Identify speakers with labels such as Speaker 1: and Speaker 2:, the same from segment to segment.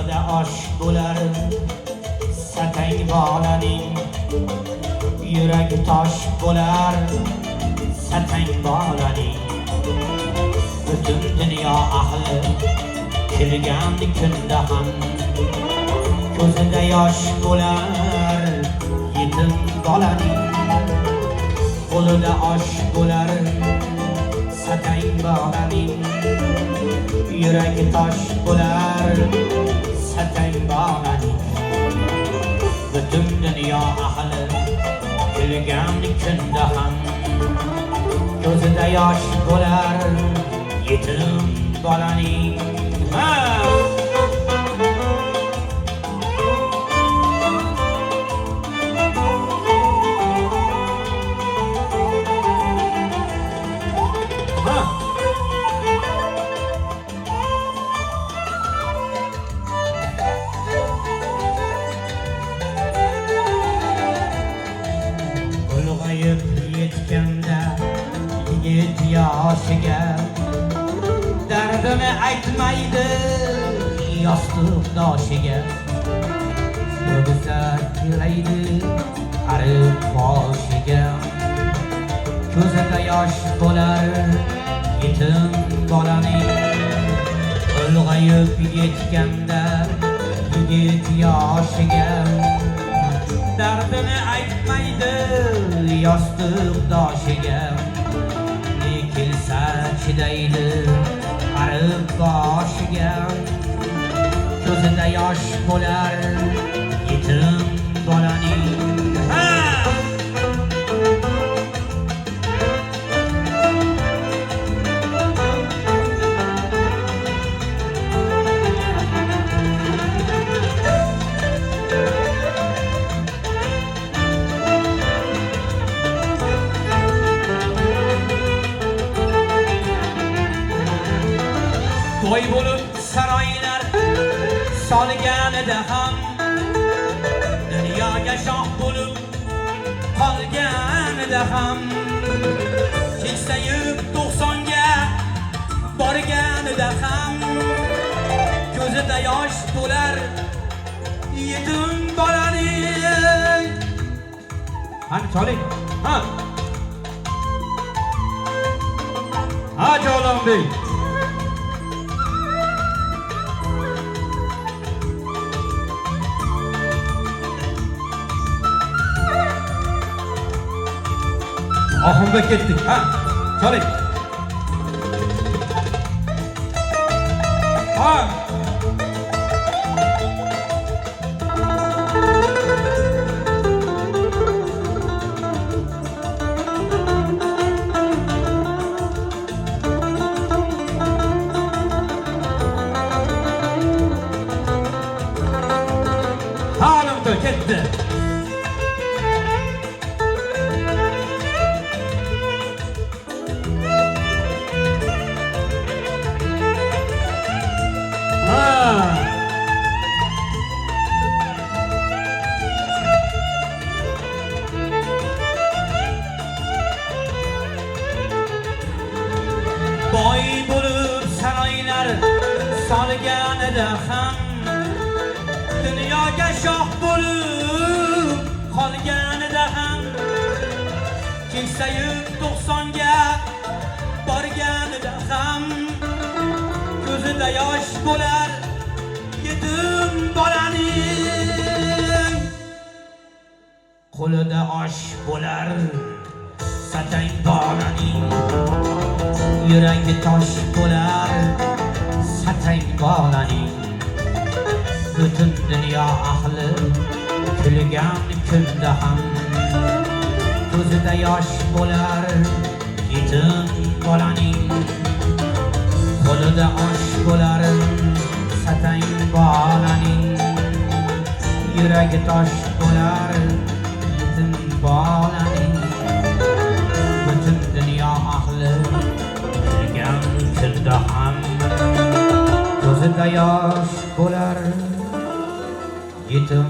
Speaker 1: qo'lida osh bo'lar satang bolaning, yuragi tosh bo'lar satang bolaning. Butun dunyo ahli kelgan kunda ham ko'zida yosh bo'lar yetim bolaning. Qo'lida osh bo'lar satang bolaning, yuragi tosh bo'lar satang bolaning. Butun dunyo ahli kelgan kunda ham ko'zida yosh bo'lar yetim bolaning. Ulg'ayib yetganda yigit yoshiga dardini aytmaydi yostiqdoshiga. O'g'isa kiraydi arib boshiga, ko'zida yosh bo'lar yetim bolaning. Ulg'ayib yetganda yigit yoshiga dardini aytmaydi yostiqdoshiga. Ne kelsa chidaydi arib boshiga, ko'zida yosh bo'lar yetim bolaning. To'y bo'lib saroylar solganida ham, dunyoga shoh bo'lib qolganida ham, keksayib 90ga borganida ham ko'zida yosh bo'lar yetim bolaning. Qani choling. Ha Jalolbek. Ahimga ketdik. Choling. Ahimga ketdi. Boy bo'lib saroylar solganida ham, dunyoga shoh bo'lib qolganida ham, keksayib 90ga borganida ham ko'zida yosh bo'lar yetim bolaning. Qo'lida osh bo'lar satang bolaning, yuragi tosh bo'lar satang bolaning. Butun dunyo ahli kulgan kunda ham ko'zida yosh bo'lar yetim bolaning. Qo'lida osh bo'lar satang bolaning, yuragi tosh bo'lar yetim bolaning. Butun dunyo ahli kulgan kunda ham ko'zida yosh bo'lar yetim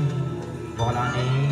Speaker 1: bolaning.